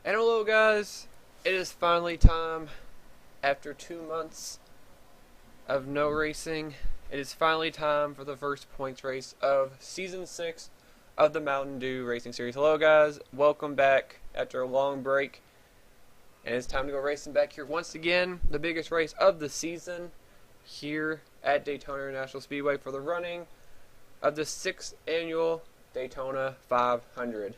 And hello guys, it is finally time. After 2 months of no racing, it is finally time for the first points race of Season 6 of the Mountain Dew Racing Series. Hello guys, welcome back after a long break. And it's time to go racing back here once again. The biggest race of the season here at Daytona International Speedway for the running of the 6th annual Daytona 500.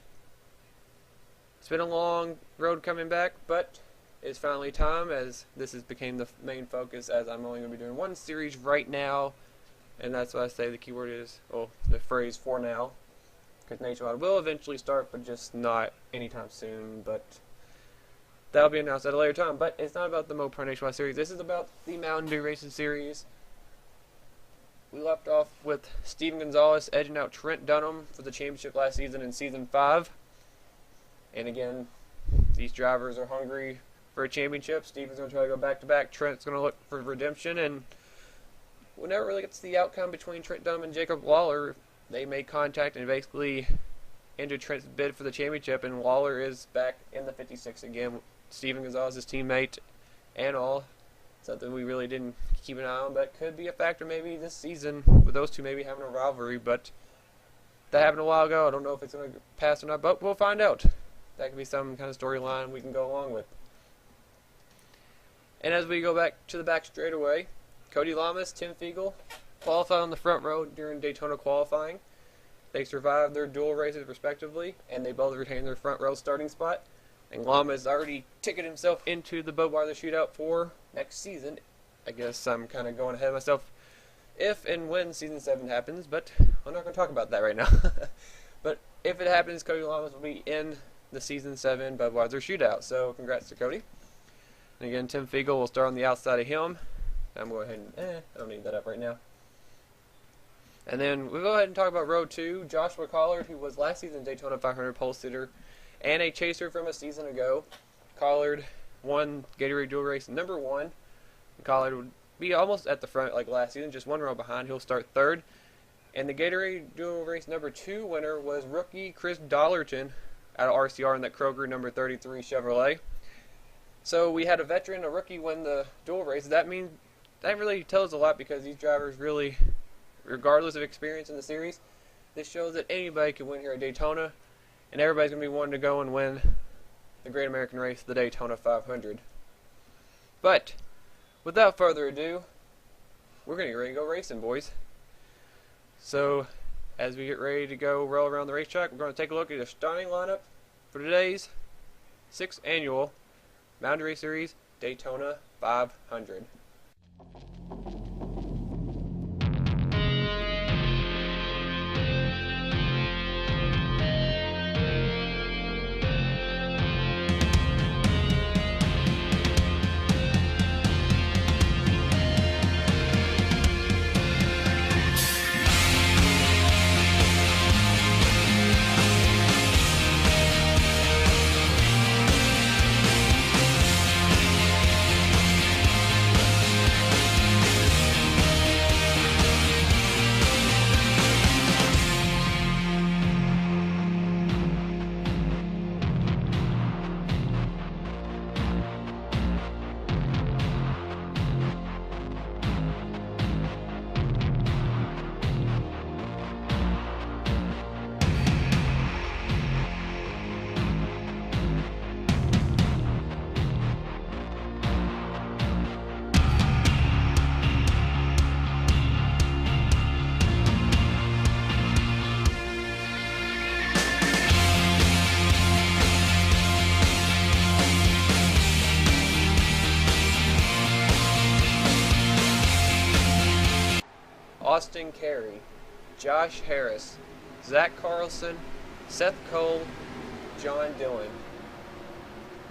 It's been a long road coming back, but it's finally time, as this has become the main focus, as I'm only going to be doing one series right now, and that's why I say the keyword is, well, the phrase for now, because Nationwide will eventually start, but just not anytime soon, but that'll be announced at a later time. But it's not about the Mopar Nationwide series, this is about the Mountain Dew Racing Series. We left off with Steven Gonzalez edging out Trent Dunham for the championship last season in Season 5. And again, these drivers are hungry for a championship. Steven's going to try to go back-to-back. Trent's going to look for redemption. And we never really gets the outcome between Trent Dunham and Jacob Lawler. They made contact and basically ended Trent's bid for the championship. And Lawler is back in the 56 again. Steven Gonzalez, his teammate, and all. Something we really didn't keep an eye on, but could be a factor maybe this season with those two maybe having a rivalry. But that happened a while ago. I don't know if it's going to pass or not, but we'll find out. That could be some kind of storyline we can go along with. And as we go back to the back straightaway, Cody Lamas, Tim Fiegel qualified on the front row during Daytona qualifying. They survived their dual races respectively, and they both retained their front row starting spot. And Lamas already ticketed himself into the Budweiser shootout for next season. I guess I'm kind of going ahead of myself if and when Season 7 happens, but I'm not going to talk about that right now. But if it happens, Cody Lamas will be in the Season 7 Budweiser shootout. So congrats to Cody. And again, Tim Fiegel will start on the outside of him. I'm going to go ahead and, I don't need that up right now. And then we'll go ahead and talk about Row 2. Joshua Collard, who was last season's Daytona 500 pole sitter and a chaser from a season ago. Collard won Gatorade Dual Race number 1. Collard would be almost at the front like last season, just one row behind. He'll start third. And the Gatorade Dual Race number 2 winner was rookie Chris Dollerton out of RCR in that Kroger number 33 Chevrolet. So we had a veteran, a rookie, win the dual race. That really tells a lot, because these drivers really, regardless of experience in the series, this shows that anybody can win here at Daytona, and everybody's going to be wanting to go and win the Great American Race, the Daytona 500. But without further ado, we're going to get ready to go racing, boys. So as we get ready to go roll around the racetrack, we're going to take a look at the starting lineup for today's 6th annual Mountain Dew Race Series Daytona 500. Austin Carey, Josh Harris, Zach Carlson, Seth Cole, John Dillon.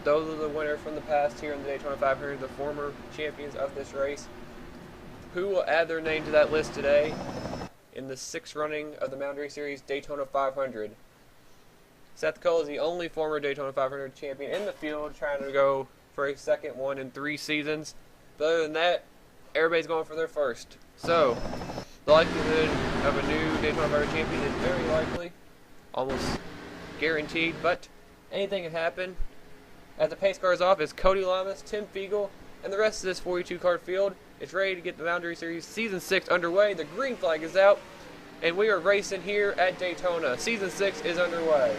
Those are the winners from the past here in the Daytona 500, the former champions of this race. Who will add their name to that list today in the 6th running of the Mountain Race Series Daytona 500? Seth Cole is the only former Daytona 500 champion in the field, trying to go for a second one in 3 seasons. But other than that, everybody's going for their first. So, the likelihood of a new Daytona 500 champion is very likely, almost guaranteed, but anything can happen. As the pace car is off, it's Cody Lamas, Tim Fiegel, and the rest of this 42-car field is ready to get the Mountain Race Series Season 6 underway. The green flag is out, and we are racing here at Daytona. Season 6 is underway.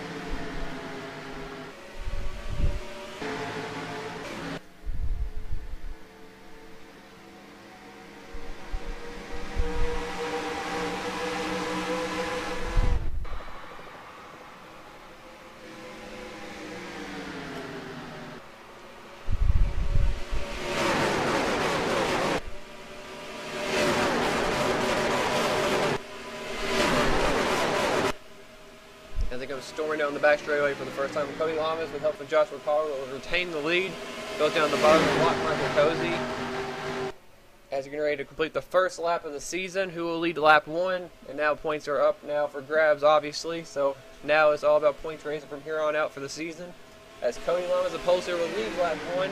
As it goes storming down the back straightaway for the first time, Cody Lamas, with help from Joshua Carr, will retain the lead. Goes down the bottom of the block, Michael Cozy. As you're getting ready to complete the first lap of the season, who will lead lap 1? And now points are up now for grabs, obviously. So now it's all about points racing from here on out for the season. As Cody Lamas, the poster, will lead lap 1.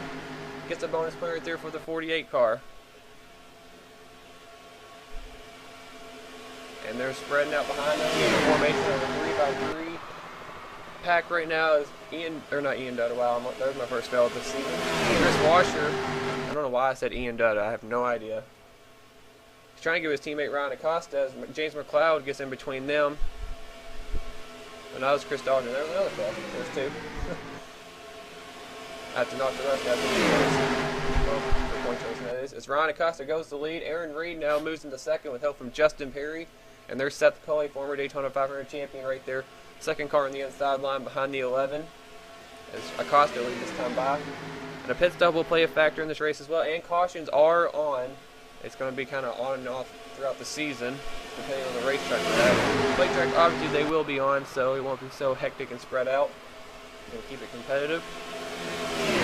Gets a bonus point right there for the 48 car. And they're spreading out behind them in a formation of a 3x3 pack right now. Is not Ian Dutta. Wow, that was my first fail of this season. Chris Washer, I don't know why I said Ian Dutta. I have no idea. He's trying to give his teammate Ryan Acosta as James McLeod gets in between them. And that was Chris Dogner. There was another fail. There's 2. I have to knock the rest out. For point chasing, that is. It's Ryan Acosta goes to lead. Aaron Reed now moves into second with help from Justin Perry. And there's Seth Cole, former Daytona 500 champion, right there. Second car on the inside line behind the 11. As Acosta leads this time by. And a pit stop will play a factor in this race as well. And cautions are on. It's going to be kind of on and off throughout the season, depending on the racetrack for that. Plate track, obviously, they will be on, so it won't be so hectic and spread out. We'll keep it competitive.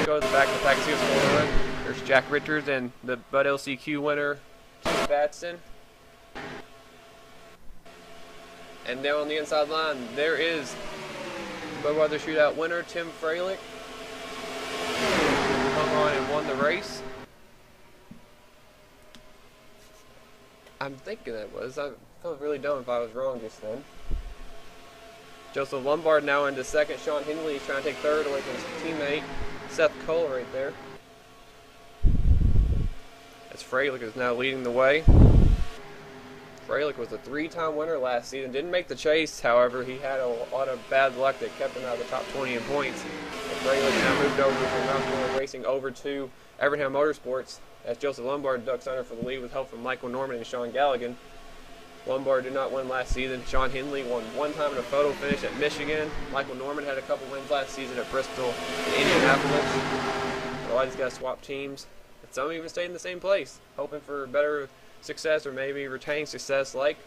Go to the back of the pack and see what's going on. There's Jack Richards and the Bud LCQ winner, Keith Batson. And down on the inside line, there is Budweiser Shootout winner, Tim Freilich. Hung on and won the race. I'm thinking that was. I felt really dumb if I was wrong just then. Joseph Lombard now into second. Sean Henley is trying to take third away from his teammate, Seth Cole, right there. As Freilich is now leading the way. Freilich was a 3-time winner last season. Didn't make the chase, however. He had a lot of bad luck that kept him out of the top 20 in points. And Freilich now moved over from Mount Florida Racing over to Evernham Motorsports as Joseph Lombard ducks under for the lead with help from Michael Norman and Sean Galligan. Lombard did not win last season. Sean Henley won 1 time in a photo finish at Michigan. Michael Norman had a couple wins last season at Bristol and Indianapolis. A lot of these guys swapped teams. But some even stayed in the same place, hoping for better success or maybe retaining success like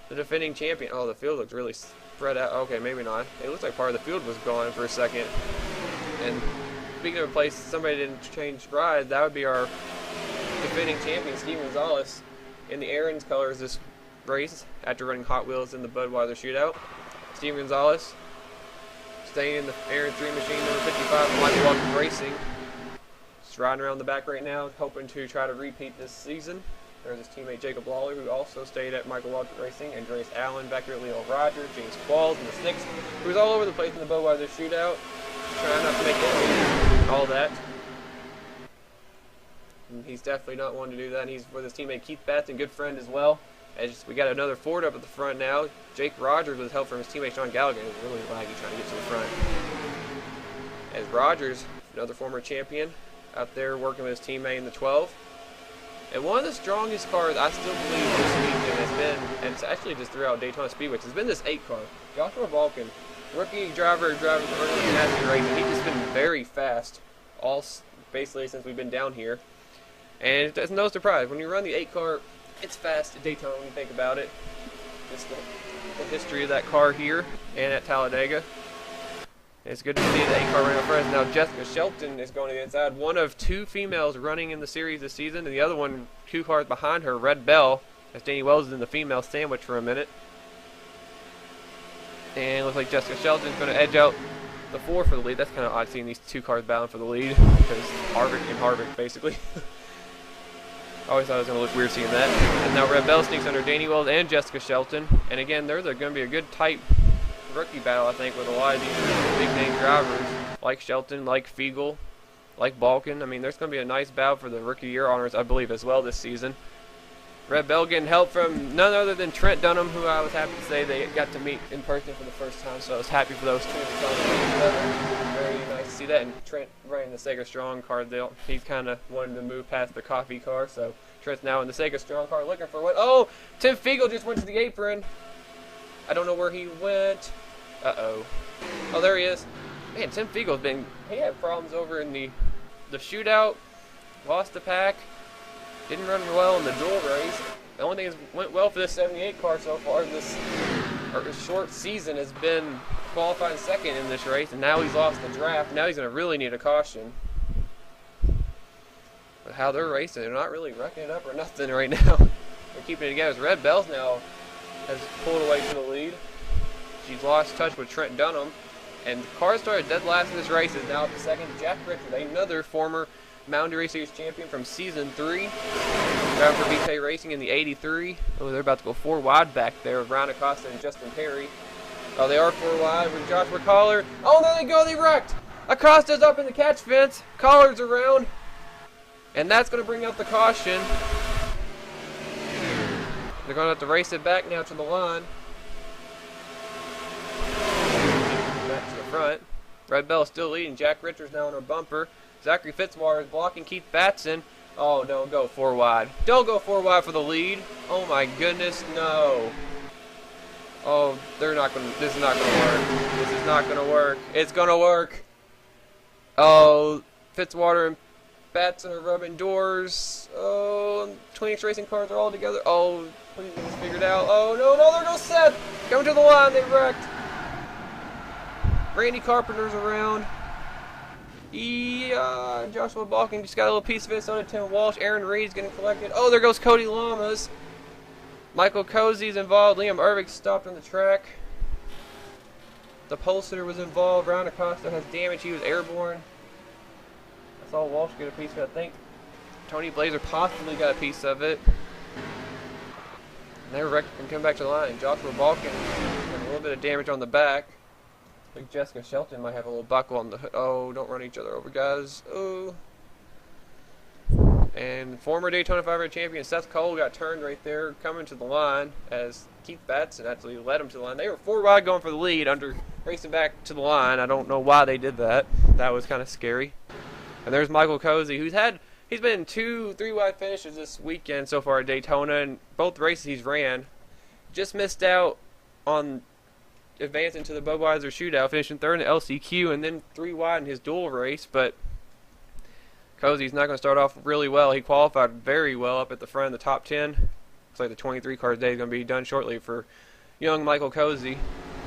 the defending champion. Oh, the field looks really spread out. Okay, maybe not. It looks like part of the field was gone for a second. And speaking of a place somebody didn't change ride, that would be our defending champion, Steven Gonzalez, in the Aaron's colors this race after running Hot Wheels in the Budweiser Shootout. Steven Gonzalez staying in the Aaron 3 machine, number 55 from Michael Walker Racing. Just riding around the back right now, hoping to try to repeat this season. There's his teammate Jacob Lawler, who also stayed at Michael Walker Racing, Andreas Allen back here at Leo Rogers, James Qualls in the 6th, who was all over the place in the Budweiser Shootout, trying not to make it all that. And he's definitely not one to do that. And he's with his teammate Keith Batson, good friend as well. As we got another Ford up at the front now. Jake Rogers with help from his teammate Sean Gallagher. It was really laggy trying to get to the front. As Rogers, another former champion, out there working with his teammate in the 12. And one of the strongest cars I still believe this weekend has been, and it's actually just throughout Daytona Speedway, has been this 8 car. Joshua Balkin, rookie driver driving for early NASCAR racing. He's just been very fast, basically since we've been down here. And it's no surprise, when you run the 8 car, It's fast at Daytona when you think about it. Just the history of that car here and at Talladega. It's good to see the 8 car running up front. Now Jessica Shelton is going to the inside. One of 2 females running in the series this season, and the other one 2 cars behind her, Red Bell, as Danny Wells is in the female sandwich for a minute. And it looks like Jessica Shelton's going to edge out the 4 for the lead. That's kind of odd seeing these 2 cars battling for the lead, because Harvick and Harvick basically. I always thought it was going to look weird seeing that. And now Red Bell sneaks under Danny Wells and Jessica Shelton. And again, there's going to be a good tight rookie battle, I think, with a lot of these big name drivers like Shelton, like Fiegel, like Balkin. I mean, there's going to be a nice battle for the rookie year honors, I believe, as well this season. Red Bell getting help from none other than Trent Dunham, who I was happy to say they got to meet in person for the first time, so I was happy for those 2 to come together. Very nice to see that. And Trent running the Sega Strong car, he's kind of wanted to move past the coffee car, so Trent's now in the Sega Strong car looking for what? Oh, Tim Fiegel just went to the apron. I don't know where he went. Uh-oh. Oh, there he is. Man, Tim Fiegel's he had problems over in the shootout, lost the pack, didn't run well in the dual race. The only thing that went well for this 78 car so far this short season has been qualifying second in this race, and now he's lost the draft. Now he's going to really need a caution. But how they're racing, they're not really wrecking it up or nothing right now. They're keeping it together. Red Bells now has pulled away to the lead. She's lost touch with Trent Dunham, and the car started dead last in this race is now up to second. Jack Richard, another former Mountain Dew Race Series champion from Season 3, driving for BK Racing in the 83. Oh, they're about to go 4 wide back there with Ryan Acosta and Justin Perry. Oh, they are 4 wide with Joshua Collar. Oh, there they go, they wrecked! Acosta's up in the catch fence, Collar's around, and that's going to bring out the caution. They're going to have to race it back now to the line. Back to the front. Red Bell still leading. Jack Richards now on her bumper. Zachary Fitzwater is blocking Keith Batson. Oh, don't go 4 wide. Don't go 4 wide for the lead. Oh my goodness, no. Oh, they're not going to, this is not going to work. This is not going to work. It's going to work. Oh, Fitzwater and Batson are rubbing doors. Oh, 20X Racing cars are all together. Oh, please get this figured out. Oh, no, there goes Seth. Coming to the line, they wrecked. Randy Carpenter's around. Joshua Balkin just got a little piece of it. So did Tim Walsh. Aaron Reed's getting collected. Oh, there goes Cody Lamas. Michael Cozy's involved. Liam Ervig stopped on the track. The pole sitter was involved. Ryan Acosta has damage. He was airborne. I saw Walsh get a piece of it. I think Tony Blazer possibly got a piece of it. And they wrecked and come back to the line. Joshua Balkin had a little bit of damage on the back. I think Jessica Shelton might have a little buckle on the hood. Oh, don't run each other over, guys. Oh. And former Daytona 500 champion Seth Cole got turned right there, coming to the line as Keith Batson actually led him to the line. They were 4 wide going for the lead under racing back to the line. I don't know why they did that. That was kind of scary. And there's Michael Cozy, he's been in 2 3-wide finishes this weekend so far at Daytona, and both races he's ran. Just missed out on advancing to the Budweiser shootout, finishing 3rd in the LCQ, and then 3 wide in his dual race. But Cozy's not going to start off really well. He qualified very well up at the front of the top 10. Looks like the 23 car day is going to be done shortly for young Michael Cozy.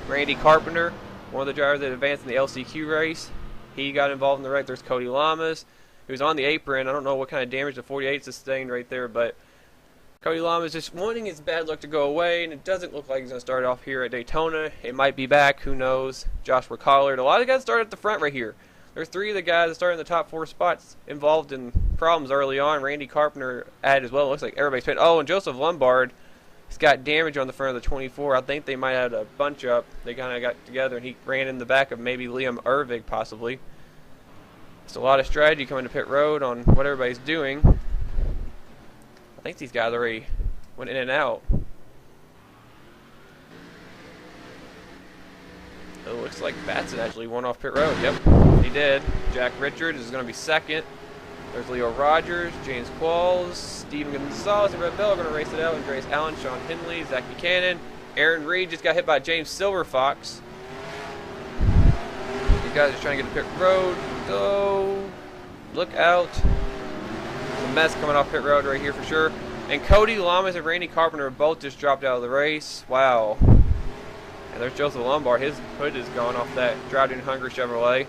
Randy Carpenter, one of the drivers that advanced in the LCQ race, he got involved in the wreck. There's Cody Lamas, who's on the apron. I don't know what kind of damage the 48 sustained right there, but Cody Lamas just wanting his bad luck to go away, and it doesn't look like he's going to start off here at Daytona. It might be back, who knows. Joshua Collard. A lot of guys started at the front right here. There's 3 of the guys that started in the top 4 spots involved in problems early on. Randy Carpenter added as well. It looks like everybody's paid. Oh, and Joseph Lombard has got damage on the front of the 24. I think they might have had a bunch up. They kind of got together, and he ran in the back of maybe Liam Ervig, possibly. It's a lot of strategy coming to pit road on what everybody's doing. I think these guys already went in and out. It looks like Batson actually won off pit road. Yep, he did. Jack Richards is going to be 2nd. There's Leo Rogers, James Qualls, Steven Gonzalez, and Red Bell are going to race it out. Andreas Allen, Sean Henley, Zach Buchanan. Aaron Reed just got hit by James Silverfox. These guys are trying to get to pit road. Go. Look out. There's a mess coming off pit road right here for sure. And Cody Lamas and Randy Carpenter both just dropped out of the race. Wow. And there's Joseph Lombard. His hood is gone off that Driving Hungry Chevrolet.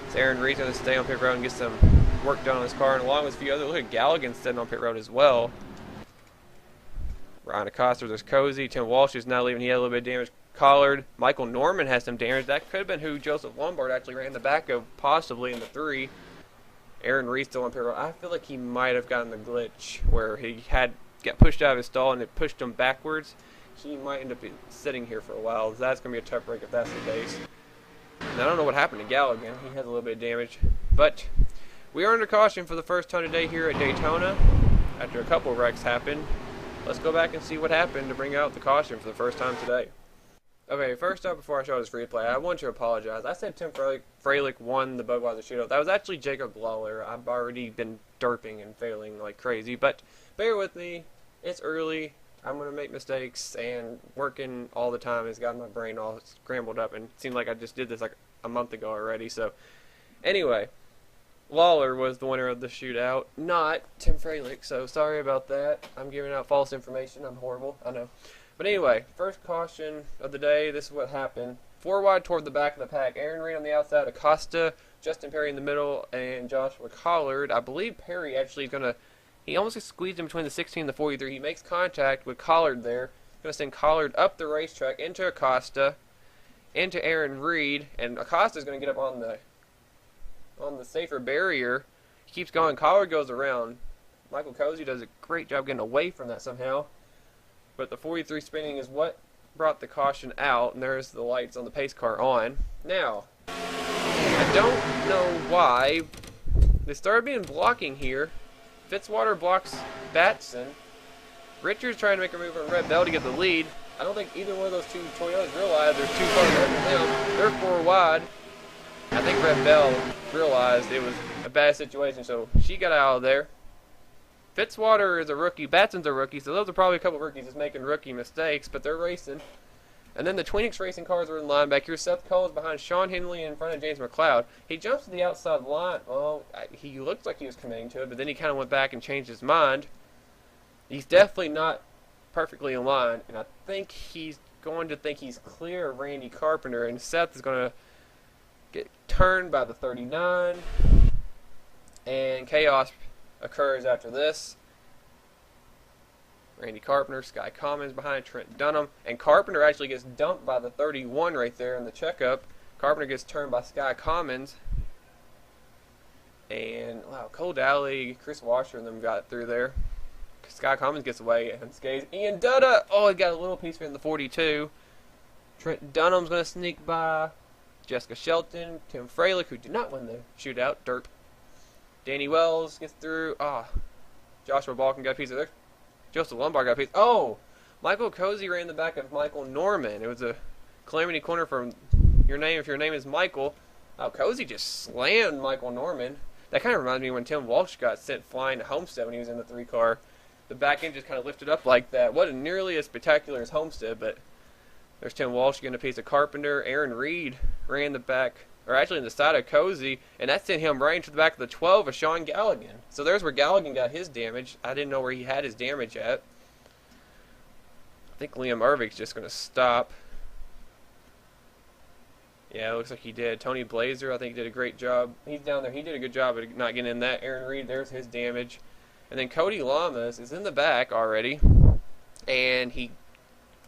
So Aaron Reed's going to stay on pit road and get some work done on his car. And along with a few other, look at Galligan sitting on pit road as well. Ryan Acosta, there's Cozy. Tim Walsh is now leaving. He had a little bit of damage. Collard. Michael Norman has some damage. That could have been who Joseph Lombard actually ran the back of, possibly in the 3. Aaron Reed still on pit road. I feel like he might have gotten the glitch where he got pushed out of his stall and it pushed him backwards. He might end up sitting here for a while. That's going to be a tough break if that's the case. And I don't know what happened to Galligan. He has a little bit of damage. But we are under caution for the first time today here at Daytona. After a couple of wrecks happened. Let's go back and see what happened to bring out the caution for the first time today. Okay, first up, before I show this replay, I want to apologize. I said Tim Freilich won the Budweiser shootout. That was actually Jacob Lawler. I've already been derping and failing like crazy, but bear with me. It's early. I'm going to make mistakes, and working all the time has gotten my brain all scrambled up, and it seemed like I just did this like a month ago already. So, anyway, Lawler was the winner of the shootout, not Tim Freilich, so sorry about that. I'm giving out false information. I'm horrible, I know. But anyway, first caution of the day, this is what happened. 4 wide toward the back of the pack. Aaron Reed on the outside, Acosta, Justin Perry in the middle, and Joshua Collard. I believe Perry actually is going to, he almost squeezed in between the 16 and the 43. He makes contact with Collard there. Going to send Collard up the racetrack into Acosta, into Aaron Reed, and Acosta is going to get up on the safer barrier. He keeps going. Collard goes around. Michael Cozy does a great job getting away from that somehow. But the 43 spinning is what brought the caution out, and there's the lights on the pace car on. Now, I don't know why they started being blocking here. Fitzwater blocks Batson. Richards trying to make a move on Red Bell to get the lead. I don't think either one of those two Toyotas realized there's 2 cars ahead of them. They're 4 wide. I think Red Bell realized it was a bad situation, so she got out of there. Fitzwater is a rookie, Batson's a rookie, so those are probably a couple of rookies just making rookie mistakes, but they're racing. And then the Twinix Racing cars are in line back here. Seth Cole's behind Sean Henley in front of James McLeod. He jumps to the outside line. Well, he looked like he was committing to it, but then he kind of went back and changed his mind. He's definitely not perfectly in line, and I think he's going to think he's clear of Randy Carpenter, and Seth is going to get turned by the 39, and chaos occurs after this. Randy Carpenter, Sky Commons behind Trent Dunham, and Carpenter actually gets dumped by the 31 right there in the checkup. Carpenter gets turned by Sky Commons, and wow, Cole Dally, Chris Washer and them got through there. Sky Commons gets away and skates. Ian Dutta, oh, he got a little piece in the 42. Trent Dunham's going to sneak by. Jessica Shelton, Tim Freilich, who did not win the shootout, derp. Danny Wells gets through. Joshua Balkan got a piece of there. Joseph Lombard got a piece. Oh, Michael Cozy ran the back of Michael Norman. It was a calamity corner from your name. If your name is Michael, Cozy just slammed Michael Norman. That kind of reminds me when Tim Walsh got sent flying to Homestead when he was in the 3 car. The back end just kind of lifted up like that. Wasn't nearly as spectacular as Homestead, but there's Tim Walsh getting a piece of Carpenter. Aaron Reed ran the back, or actually in the side of Cozy, and that sent him right into the back of the 12 of Sean Galligan. So there's where Galligan got his damage. I didn't know where he had his damage at. I think Liam Irving's just going to stop. Yeah, it looks like he did. Tony Blazer, I think, did a great job. He's down there. He did a good job of not getting in that. Aaron Reed, there's his damage. And then Cody Lamas is in the back already, and he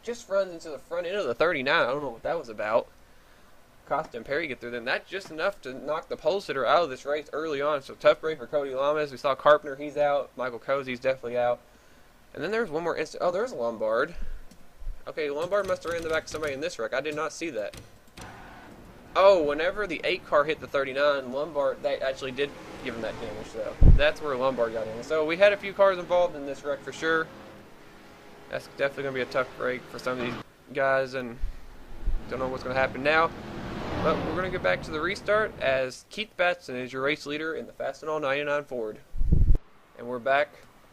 just runs into the front end of the 39. I don't know what that was about. Costa and Perry get through them. That's just enough to knock the pole sitter out of this race early on. So tough break for Cody Lamas. We saw Carpenter, he's out. Michael Cozy's definitely out. And then there's one more instant. Oh, there's Lombard. Okay, Lombard must have ran the back of somebody in this wreck. I did not see that. Oh, whenever the 8 car hit the 39, Lombard, they actually did give him that damage, though. That's where Lombard got in. So we had a few cars involved in this wreck for sure. That's definitely going to be a tough break for some of these guys, and don't know what's going to happen now. But we're going to get back to the restart as Keith Batson is your race leader in the Fastenal 99 Ford. And we're back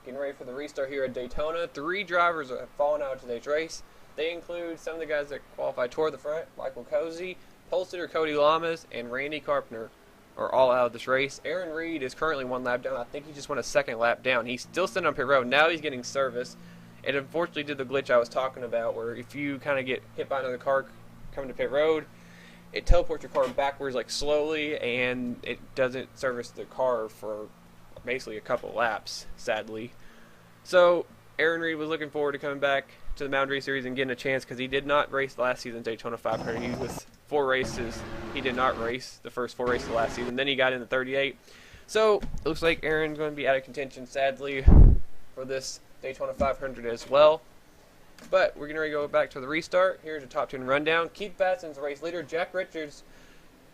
getting ready for the restart here at Daytona. 3 drivers have fallen out of today's race. They include some of the guys that qualified toward the front, Michael Cozy, pole sitter Cody Lamas, and Randy Carpenter. are all out of this race. Aaron Reed is currently 1 lap down. I think he just went a 2nd lap down. He's still sitting on pit road. Now he's getting service. It unfortunately did the glitch I was talking about, where if you kind of get hit by another car coming to pit road, it teleports your car backwards like slowly, and it doesn't service the car for basically a couple laps, sadly. So Aaron Reed was looking forward to coming back to the Mountain Race Series and getting a chance, because he did not race last season's Daytona 500. He was 4 races. He did not race the first 4 races of last season. Then he got into 38. So it looks like Aaron's going to be out of contention, sadly, for this Daytona 500 as well. But we're going to go back to the restart. Here's a top 10 rundown. Keith Batson's race leader. Jack Richards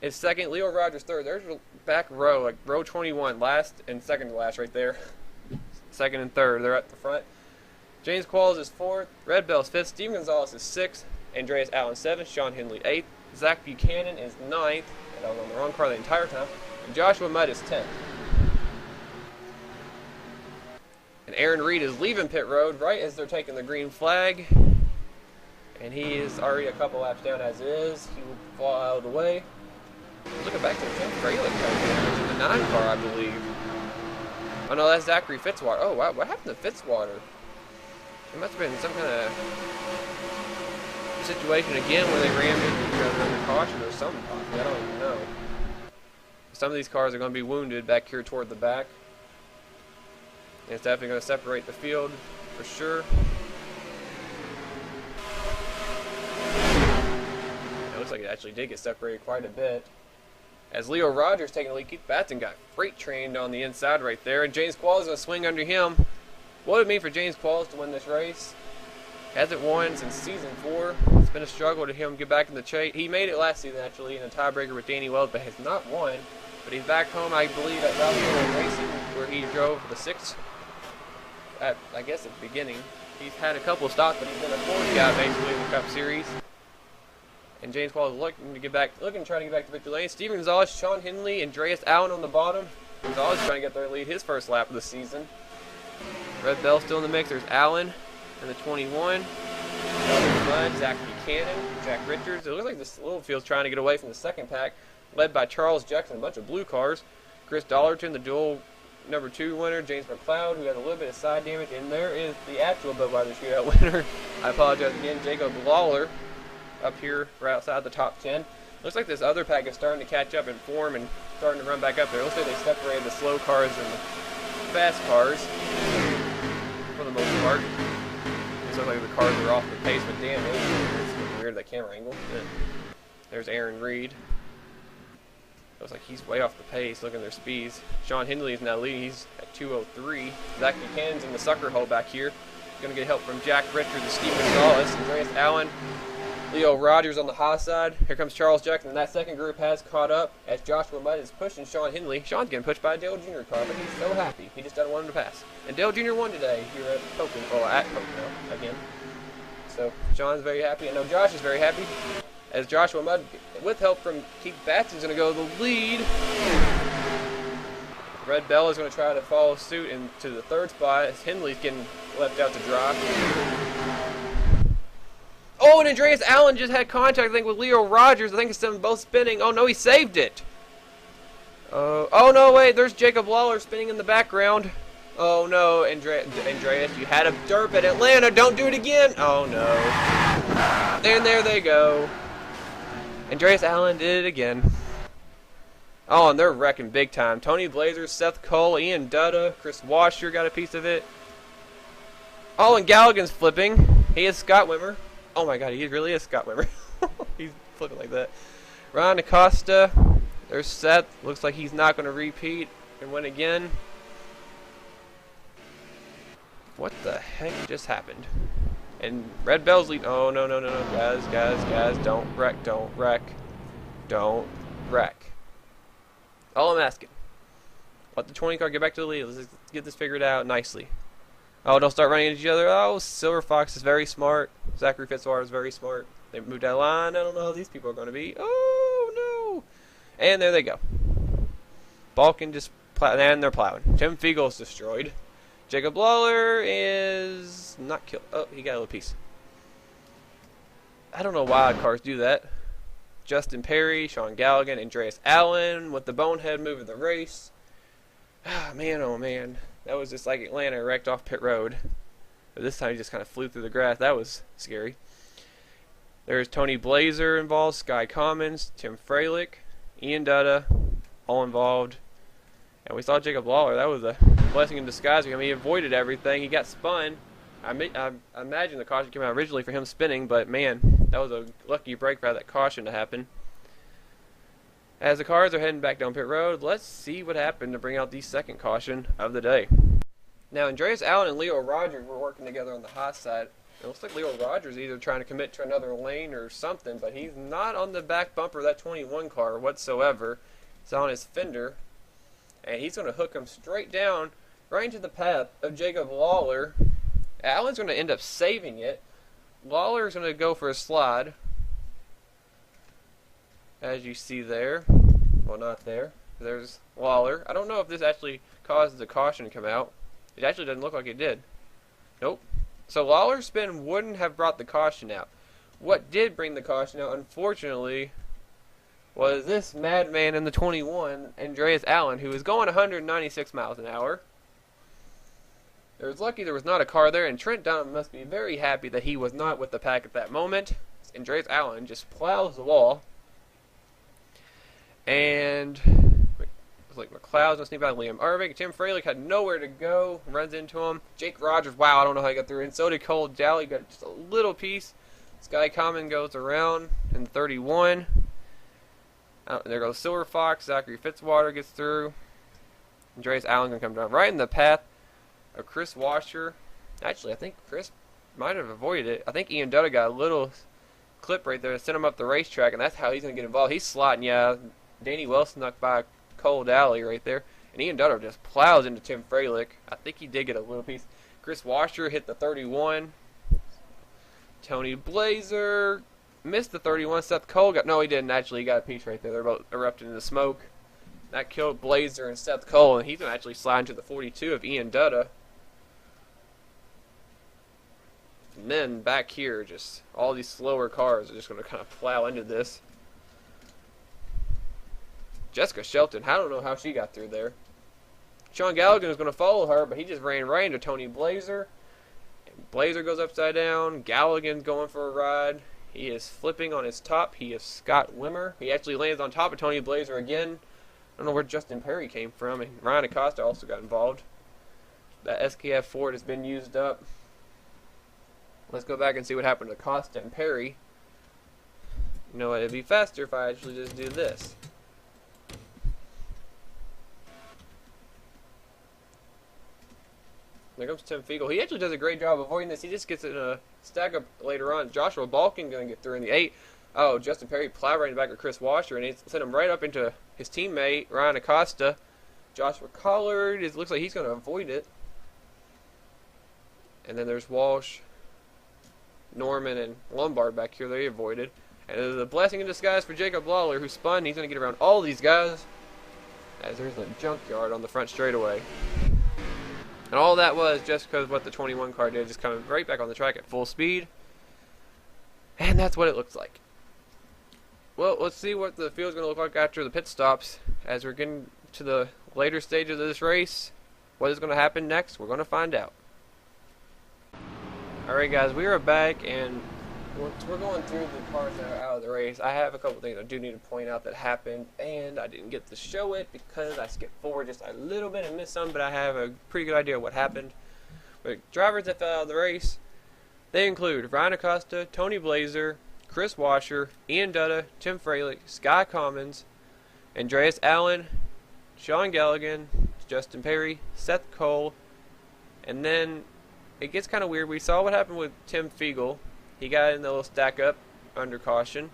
is 2nd. Leo Rogers 3rd. There's your back row, like row 21, last and 2nd to last right there. 2nd and 3rd, they're at the front. James Qualls is 4th. Red Bell's 5th. Steven Gonzalez is 6th. Andreas Allen 7th. Sean Henley 8th. Zach Buchanan is 9th. And I was on the wrong car the entire time. And Joshua Mudd is 10th. And Aaron Reed is leaving pit road right as they're taking the green flag. And he is already a couple laps down as is. He will fall out of the way. Looking back to the 10th trailer car, the 9 car, I believe. Oh no, that's Zachary Fitzwater. Oh wow, what happened to Fitzwater? It must have been some kind of situation again where they rammed into each other under caution or something. I don't even know. Some of these cars are going to be wounded back here toward the back. And it's definitely going to separate the field for sure. It looks like it actually did get separated quite a bit. As Leo Rogers taking the lead, Keith Batson got freight trained on the inside right there. And James Qualls is going to swing under him. What would it mean for James Qualls to win this race? Hasn't won since season 4. It's been a struggle to him get back in the chase. He made it last season actually in a tiebreaker with Danny Wells, but has not won. But he's back home, I believe, at Valley Racing, where he drove the 6th. I guess at the beginning. He's had a couple of stops, but he's been a 4th guy basically in the Cup Series. And James Qualls is looking to try to get back to victory lane. Steven Gonzalez, Sean Henley, Andreas Allen on the bottom. Gonzalez trying to get their lead his first lap of the season. Red Bell still in the mix. There's Allen in the 21. Mudd, Zach Buchanan, Jack Richards. It looks like this little field's trying to get away from the 2nd pack, led by Charles Jackson, a bunch of blue cars. Chris Dollarton, the dual number 2 winner. James McLeod, who has a little bit of side damage. And there is the actual Budweiser Shootout winner. I apologize again. Jacob Lawler up here right outside the top 10. Looks like this other pack is starting to catch up and form and starting to run back up there. Looks like they separated the slow cars and the fast cars for the most part. It looks like the cars are off the pace with damage. It's weird, that camera angle. There's Aaron Reed. Looks like he's way off the pace. Look at their speeds. Sean Henley is now leading. He's at 2:03. Zach Buchanan's in the sucker hole back here. Going to get help from Jack Richards and Steve Gonzalez. Andreas Allen, Leo Rogers on the high side. Here comes Charles Jackson. And that second group has caught up as Joshua Mudd is pushing Sean Henley. Sean's getting pushed by a Dale Jr. car, but he's so happy. He just doesn't want him to pass. And Dale Jr. won today here at Pocono, at Pocono again. So Sean's very happy. I know Josh is very happy as Joshua Mudd, with help from Keith Batson, is going to go the lead. Red Bell is going to try to follow suit into the 3rd spot as Henley's getting left out to dry. Oh, and Andreas Allen just had contact, I think, with Leo Rogers. I think it's them both spinning. Oh, no, he saved it. Oh, no, wait. There's Jacob Lawler spinning in the background. Oh, no, Andreas, you had a derp at Atlanta. Don't do it again. Oh, no. And there they go. Andreas Allen did it again. Oh, and they're wrecking big time. Tony Blazer, Seth Cole, Ian Dutta, Chris Washer got a piece of it. Oh, and Galligan's flipping. He is Scott Wimmer. Oh my god, he really is Scott Wimmer. He's flipping like that. Ron Acosta. There's Seth. Looks like he's not going to repeat and win again. What the heck just happened? And Red Bell's lead. Oh, no. Guys. Don't wreck. All I'm asking. Let the 20 car get back to the lead. Let's get this figured out nicely. Oh, don't start running into each other. Oh, Silver Fox is very smart. Zachary Fitzwater is very smart. They moved that line. I don't know how these people are going to be. Oh, no. And there they go. Balkan just and they're plowing. Tim Fiegel's destroyed. Jacob Lawler is not killed. Oh, he got a little piece. I don't know why cars do that. Justin Perry, Sean Galligan, Andreas Allen with the bonehead move of the race. Ah, man, oh man. That was just like Atlanta wrecked off pit road. But this time he just kind of flew through the grass. That was scary. There's Tony Blazer involved, Sky Commons, Tim Freilich, Ian Dutta, all involved. And we saw Jacob Lawler. That was a blessing in disguise. I mean, he avoided everything. He got spun. I imagine the caution came out originally for him spinning, but man, that was a lucky break for that caution to happen. As the cars are heading back down pit road, let's see what happened to bring out the second caution of the day. Now, Andreas Allen and Leo Rogers were working together on the hot side. It looks like Leo Rogers is either trying to commit to another lane or something, but he's not on the back bumper of that 21 car whatsoever. It's on his fender, and he's going to hook him straight down right into the path of Jacob Lawler. Allen's going to end up saving it. Lawler's going to go for a slide, as you see there. Well, not there. There's Lawler. I don't know if this actually caused the caution to come out. It actually doesn't look like it did. Nope. So Lawler's spin wouldn't have brought the caution out. What did bring the caution out, unfortunately, was this madman in the 21, Andreas Allen, who was going 196 miles an hour. It was lucky there was not a car there, and Trent Dunham must be very happy that he was not with the pack at that moment. Andreas Allen just plows the wall. And it was like McLeod's going to sneak by Liam Ervig. Tim Freilich had nowhere to go, runs into him. Jake Rogers, wow, I don't know how he got through. And so did Cole Daly, got just a little piece. Sky Common goes around in 31. There goes Silver Fox. Zachary Fitzwater gets through. Andreas Allen going to come down right in the path of Chris Washer. Actually, I think Chris might have avoided it. I think Ian Dutta got a little clip right there to send him up the racetrack, and that's how he's going to get involved. He's slotting, yeah. Danny Wells snuck by Cole Daly right there. And Ian Dutta just plows into Tim Freilich. I think he did get a little piece. Chris Washer hit the 31. Tony Blazer missed the 31. Seth Cole got... No, he didn't actually. He got a piece right there. They're both erupting into smoke. That killed Blazer and Seth Cole, and he's going to actually slide into the 42 of Ian Dutta. And then back here, just all these slower cars are just going to kind of plow into this. Jessica Shelton, I don't know how she got through there. Sean Galligan was going to follow her, but he just ran right into Tony Blazer. And Blazer goes upside down. Galligan's going for a ride. He is flipping on his top. He is Scott Wimmer. He actually lands on top of Tony Blazer again. I don't know where Justin Perry came from. And Ryan Acosta also got involved. That SKF Ford has been used up. Let's go back and see what happened to Acosta and Perry. You know what? It'd be faster if I actually just do this. There comes Tim Fiegel. He actually does a great job avoiding this. He just gets in a stack up later on. Joshua Balkin going to get through in the 8. Oh, Justin Perry plowed right in the back of Chris Washer, and he sent him right up into his teammate, Ryan Acosta. Joshua Collard, it looks like he's going to avoid it. And then there's Walsh, Norman, and Lombard back here. They avoided. And it was a blessing in disguise for Jacob Lawler, who spun. He's going to get around all these guys, as there's a junkyard on the front straightaway. And all that was just because what the 21 car did, just coming right back on the track at full speed. And that's what it looks like. Well, let's see what the field's going to look like after the pit stops. As we're getting to the later stages of this race, what is going to happen next, we're going to find out. Alright guys, we are back, and we're going through the cars that are out of the race. I have a couple things I do need to point out that happened, and I didn't get to show it because I skipped forward just a little bit and missed some, but I have a pretty good idea of what happened. But drivers that fell out of the race, they include Ryan Acosta, Tony Blazer, Chris Washer, Ian Dutta, Tim Freilich, Sky Commons, Andreas Allen, Sean Galligan, Justin Perry, Seth Cole, and then it gets kind of weird. We saw what happened with Tim Fiegel. He got in the little stack up under caution.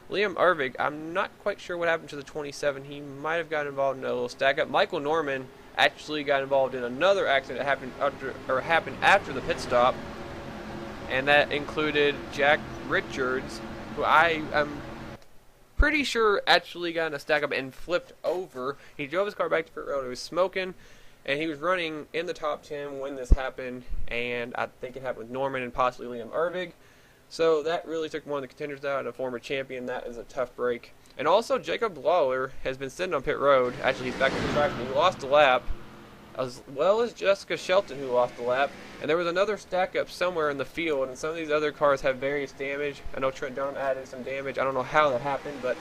Liam Ervig, I'm not quite sure what happened to the 27. He might have gotten involved in a little stack up. Michael Norman actually got involved in another accident that happened after the pit stop, and that included Jack Richards, who I am pretty sure actually got in a stack up and flipped over. He drove his car back to pit road. He was smoking, and he was running in the top 10 when this happened, and I think it happened with Norman and possibly Liam Ervig. So that really took one of the contenders out and a former champion. That is a tough break. And also, Jacob Lawler has been sitting on pit road. Actually, he's back on the track. He lost a lap, as well as Jessica Shelton, who lost a lap. And there was another stack up somewhere in the field, and some of these other cars have various damage. I know Trent Dunham added some damage. I don't know how that happened, but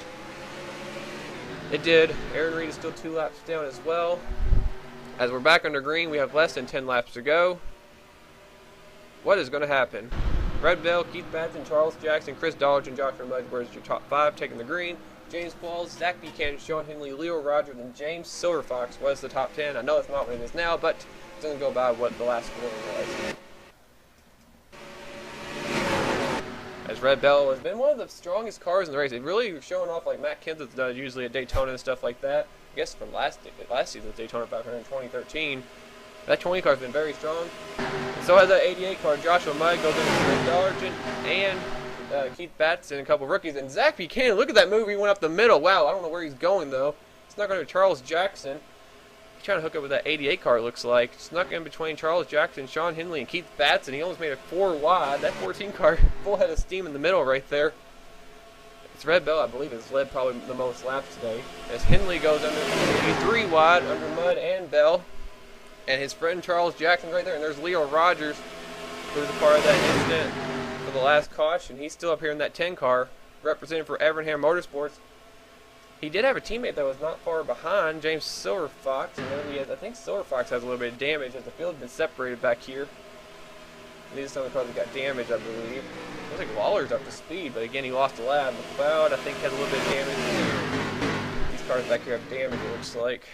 it did. Aaron Reed is still 2 laps down as well. As we're back under green, we have less than 10 laps to go. What is going to happen? Red Bell, Keith Batson, Charles Jackson, Chris Dodge, and Joshua Mudge were your top 5 taking the green. James Qualls, Zach Buchanan, Sean Henley, Leo Rogers, and James Silverfox was the top 10. I know it's not what it is now, but it doesn't go by what the last score was. As Red Bell has been one of the strongest cars in the race. It's really showing off like Matt Kenseth does usually at Daytona and stuff like that. I guess from last season's Daytona 500 in 2013. That 20 car has been very strong. And so has that 88 car. Joshua Mudge goes into Chris Dargent and Keith Batson and a couple rookies. And Zach Buchanan, look at that move. He went up the middle. Wow, I don't know where he's going though. Snuck under Charles Jackson. He's trying to hook up with that 88 car, it looks like. Snuck in between Charles Jackson, Sean Henley, and Keith Batson. He almost made a 4 wide. That 14 car, full head of steam in the middle right there. It's Red Bell, I believe, has led probably the most laps today. As Henley goes under 3 wide under Mud and Bell. And his friend Charles Jackson right there. And there's Leo Rogers, who's a part of that incident for the last caution. He's still up here in that 10 car, representing for Evernham Motorsports. He did have a teammate that was not far behind, James Silverfox. And then he has, I think Silverfox has a little bit of damage as the field has been separated back here. And these are some of the cars that got damaged, I believe. Looks like Lawler's up to speed, but again, he lost a lap. McLeod, I think, has a little bit of damage. These cars back here have damage, it looks like.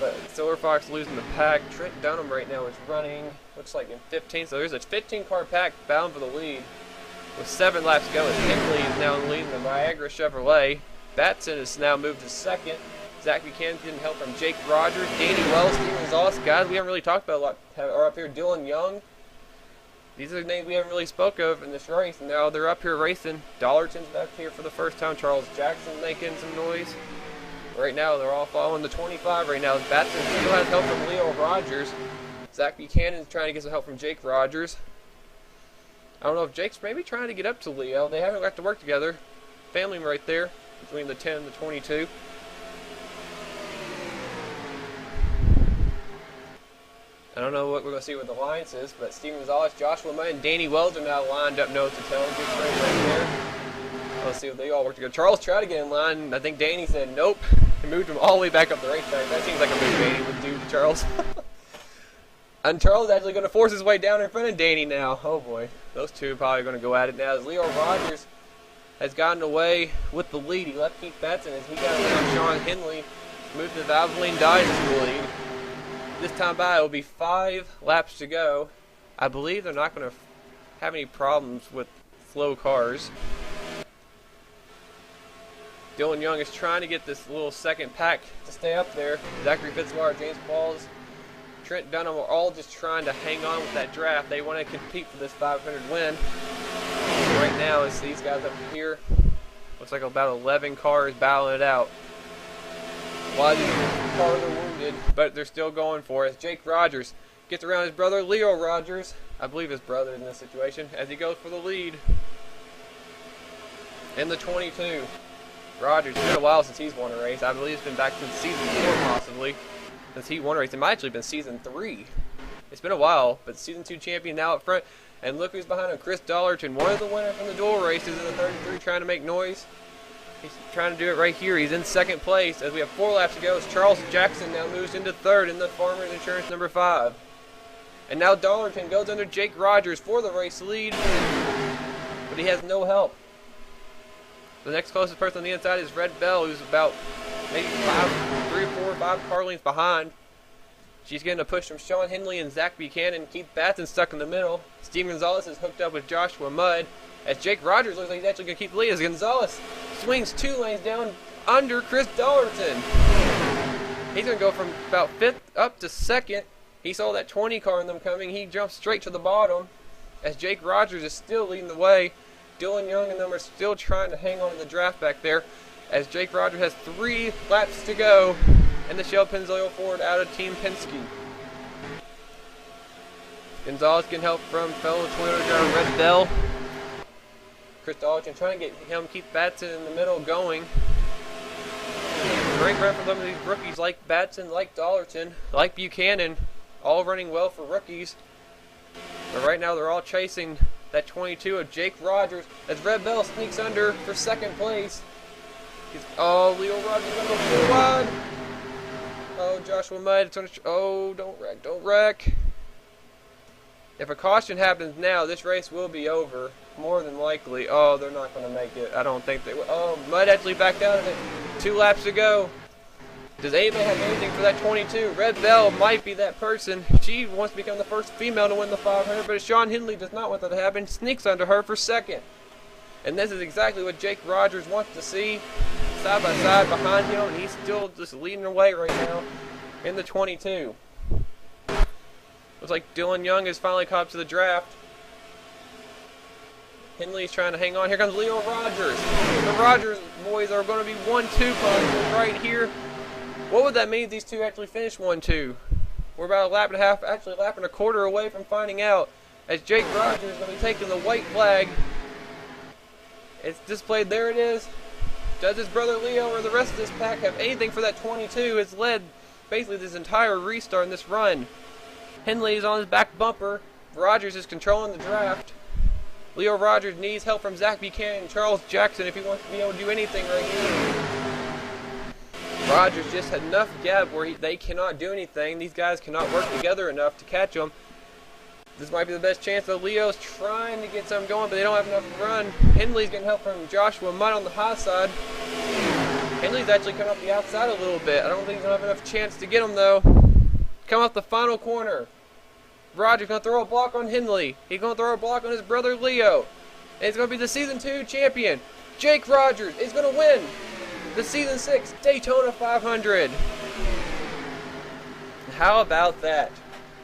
But Silverfox losing the pack. Trent Dunham right now is running, looks like in 15th. So there's a 15-car pack bound for the lead with 7 laps to go. As Henley is now leading the Niagara Chevrolet. Batson is now moved to second. Zach Buchanan getting help from Jake Rogers, Danny Wells, Steven Gonzalez. Guys we haven't really talked about a lot are up here. Dylan Young. These are the names we haven't really spoke of in this race, and now they're up here racing. Dollarton's back here for the first time. Charles Jackson making some noise. Right now, they're all following the 25 right now. Batson still has help from Leo Rogers. Zach Buchanan is trying to get some help from Jake Rogers. I don't know if Jake's maybe trying to get up to Leo. They haven't got to work together. Family right there between the 10 and the 22. I don't know what we're going to see with the alliance is, but Steven Gonzalez, Joshua May, and Danny Wells are now lined up nose to tail. Good trade right there. Let's see if they all work together. Charles tried to get in line. I think Danny said nope. He moved him all the way back up the racetrack. That seems like a move Danny would do to Charles. And Charles is actually going to force his way down in front of Danny now. Oh boy. Those two are probably going to go at it now. As Leo Rogers has gotten away with the lead. He left Keith Batson as he got around Sean Henley. Moved to the Valvoline Dynasty lead. This time by, it will be 5 laps to go. I believe they're not going to have any problems with slow cars. Dylan Young is trying to get this little second pack to stay up there. Zachary Fitzwater, James Qualls, Trent Dunham are all just trying to hang on with that draft. They want to compete for this 500 win. Right now, it's these guys up here. Looks like about 11 cars battling it out. A lot of these cars are wounded, but they're still going for it. Jake Rogers gets around his brother, Leo Rogers. I believe his brother in this situation, as he goes for the lead. In the 22. Rogers, it's been a while since he's won a race. I believe it's been back since season 4 possibly. Since he won a race. It might actually have been season 3. It's been a while, but season 2 champion now up front. And look who's behind him, Chris Dollarton, one of the winners from the dual races in the 33, trying to make noise. He's trying to do it right here. He's in second place as we have 4 laps to go. As Charles Jackson now moves into third in the Farmers Insurance number 5. And now Dollarton goes under Jake Rogers for the race lead, but he has no help. The next closest person on the inside is Red Bell, who's about maybe 3 or 4 or 5 car lengths behind. She's getting a push from Sean Henley and Zach Buchanan. Keith Batson stuck in the middle. Steven Gonzalez is hooked up with Joshua Mudge. As Jake Rogers looks like he's actually going to keep the lead as Gonzalez swings 2 lanes down under Chris Dollarton. He's going to go from about 5th up to 2nd. He saw that 20 car in them coming. He jumps straight to the bottom as Jake Rogers is still leading the way. Dylan Young and them are still trying to hang on to the draft back there as Jake Rogers has 3 laps to go in the Shell Pennzoil Ford out of Team Penske. Gonzalez getting help from fellow Toyota driver Red Bell. Chris Dalton trying to get him, Keith Batson in the middle going. Great run for some of these rookies like Batson, like Dollarton, like Buchanan, all running well for rookies. But right now they're all chasing that 22 of Jake Rogers as Red Bell sneaks under for second place. Oh, Leo Rogers going to go full wide. Oh, Joshua Mudd. It's gonna oh, don't wreck, don't wreck. If a caution happens now, this race will be over, more than likely. Oh, they're not going to make it. I don't think they will. Oh, Mudd actually backed out of it. 2 laps to go. Does anybody have anything for that 22? Red Bell might be that person. She wants to become the first female to win the 500, but Sean Hindley does not want that to happen. Sneaks under her for second. And this is exactly what Jake Rogers wants to see. Side by side behind him, and he's still just leading the way right now in the 22. Looks like Dylan Young has finally caught up to the draft. Hindley's trying to hang on. Here comes Leo Rogers. The Rogers boys are going to be 1-2 punches right here. What would that mean if these two actually finish 1-2? We're about a lap and a half, actually a lap and a quarter away from finding out. As Jake Rogers is going to be taking the white flag. It's displayed. There it is. Does his brother Leo or the rest of this pack have anything for that 22? It's led basically this entire restart in this run. Hindley is on his back bumper. Rogers is controlling the draft. Leo Rogers needs help from Zach Buchanan and Charles Jackson if he wants to be able to do anything right here. Rogers just had enough gap where they cannot do anything. These guys cannot work together enough to catch him. This might be the best chance, though. Leo's trying to get something going, but they don't have enough to run. Hindley's getting help from Joshua Mudd on the high side. Hindley's actually coming up the outside a little bit. I don't think he's going to have enough chance to get him, though. Come off the final corner. Rogers going to throw a block on Hindley. He's going to throw a block on his brother Leo. And it's going to be the Season 2 champion. Jake Rogers is going to win the Season 6 Daytona 500. How about that?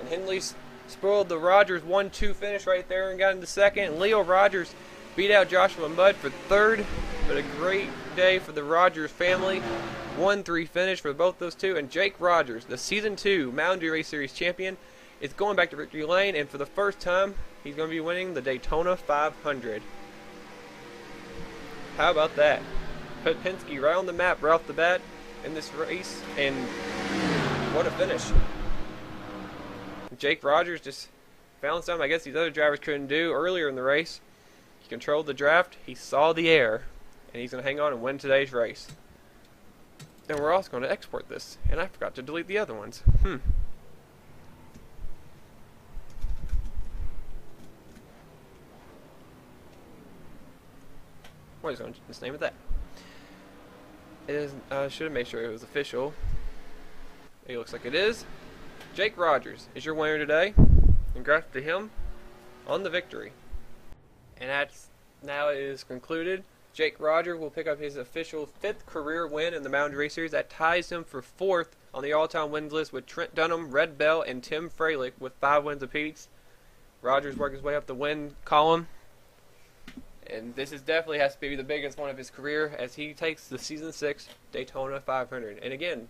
And Hindley spoiled the Rogers 1-2 finish right there and got into second. And Leo Rogers beat out Joshua Mudd for third. But a great day for the Rogers family. 1-3 finish for both those two. And Jake Rogers, the Season 2 Mountain Dew Race Series champion, is going back to victory lane. And for the first time, he's going to be winning the Daytona 500. How about that? Put Penske right on the map right off the bat in this race. And what a finish. Jake Rogers just found something I guess these other drivers couldn't do earlier in the race. He controlled the draft. He saw the air. And he's going to hang on and win today's race. And we're also going to export this. And I forgot to delete the other ones. What is the name of that? It is. I should have made sure it was official. It looks like it is. Jake Rogers is your winner today. Congrats to him on the victory. And that's now it is concluded. Jake Rogers will pick up his official 5th career win in the Mountain Dew Race Series. That ties him for 4th on the all-time wins list with Trent Dunham, Red Bell, and Tim Freilich with 5 wins apiece. Rogers worked his way up the win column. And this is definitely has to be the biggest one of his career as he takes the Season 6 Daytona 500. And again,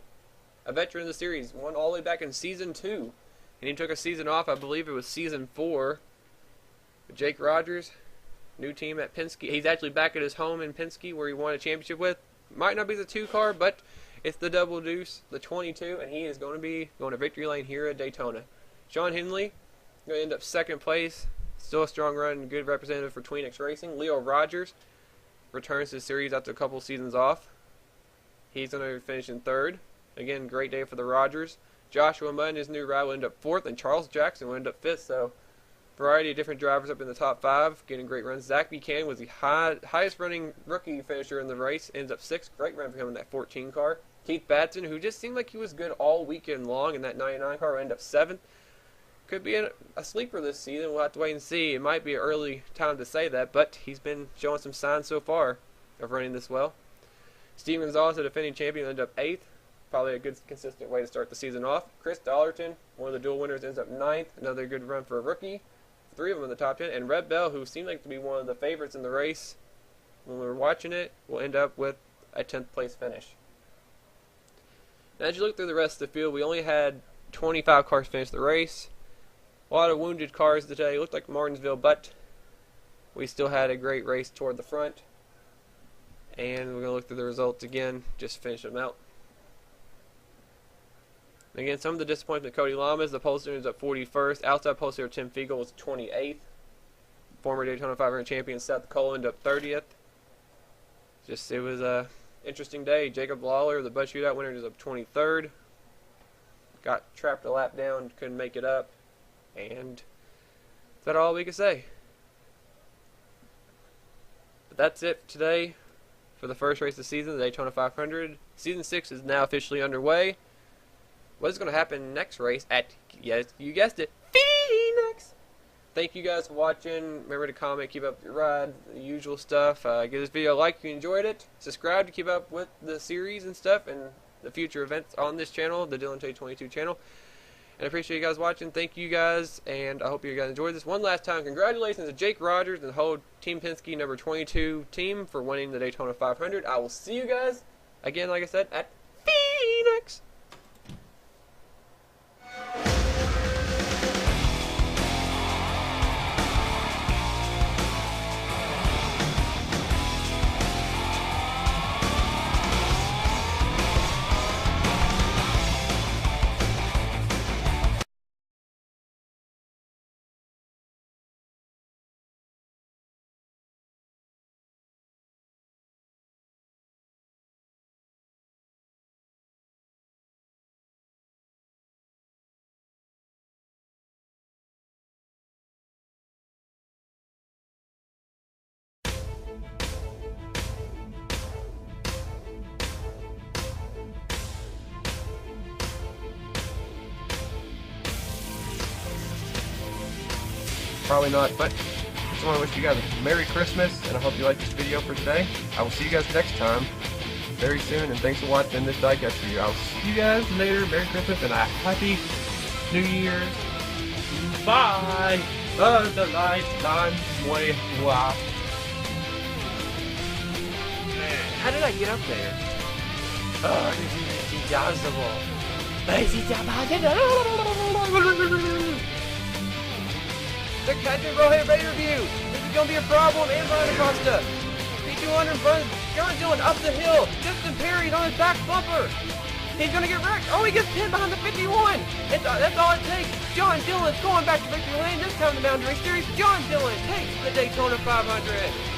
a veteran of the series, won all the way back in Season 2. And he took a season off, I believe it was Season 4. But Jake Rogers, new team at Penske. He's actually back at his home in Penske where he won a championship with. Might not be the 2 car, but it's the double deuce, the 22. And he is going to be going to victory lane here at Daytona. Sean Hindley going to end up 2nd place. Still a strong run and good representative for Tweenix Racing. Leo Rogers returns to the series after a couple seasons off. He's going to finish in 3rd. Again, great day for the Rogers. Joshua Mudd and his new ride will end up 4th, and Charles Jackson will end up 5th. So, variety of different drivers up in the top 5, getting great runs. Zach Buchanan was the highest running rookie finisher in the race, ends up 6th. Great run for him in that 14 car. Keith Batson, who just seemed like he was good all weekend long in that 99 car, will end up 7th. Could be a sleeper this season. We'll have to wait and see. It might be an early time to say that, but he's been showing some signs so far of running this well. Steve Gonzalez, the defending champion, ended up 8th. Probably a good, consistent way to start the season off. Chris Dollarton, one of the dual winners, ends up 9th. Another good run for a rookie. 3 of them in the top 10. And Red Bell, who seemed like to be one of the favorites in the race when we were watching it, will end up with a 10th place finish. Now, as you look through the rest of the field, we only had 25 cars finish the race. A lot of wounded cars today. It looked like Martinsville, but we still had a great race toward the front. And we're going to look through the results again, just finish them out. Again, some of the disappointment, Cody Lamas, the pole sitter is up 41st. Outside pole sitter Tim Fiegel was 28th. Former Daytona 500 champion Seth Coland up 30th. It was a interesting day. Jacob Lawler, the Bud Shootout winner, is up 23rd. Got trapped a lap down, couldn't make it up. And that's all we can say. But that's it today for the first race of the season, the Daytona 500. Season 6 is now officially underway. What is going to happen next race at, yes, you guessed it, Phoenix? Thank you guys for watching. Remember to comment, keep up your ride, the usual stuff. Give this video a like if you enjoyed it. Subscribe to keep up with the series and stuff and the future events on this channel, the Dylan J22 channel. And I appreciate you guys watching. Thank you guys, and I hope you guys enjoyed this. One last time, congratulations to Jake Rogers and the whole Team Penske number 22 team for winning the Daytona 500. I will see you guys, again, like I said, at Phoenix. Probably not, but I just want to wish you guys a Merry Christmas, and I hope you like this video for today. I will see you guys next time, very soon, and thanks for watching this diecast video. I will see you guys later. Merry Christmas and a Happy New Year's. Bye! The lifetime way. Wow. How did I get up there? Oh, this is impossible. The Captain Rohit Raider Review. This is going to be a problem. And Brian Acosta. P200 runs. John Dillon up the hill. Justin Perry's on his back bumper. He's going to get wrecked. Oh, he gets pinned behind the 51. That's all it takes. John Dillon's going back to victory lane. This time in the Mountain Race Series. John Dillon takes the Daytona 500.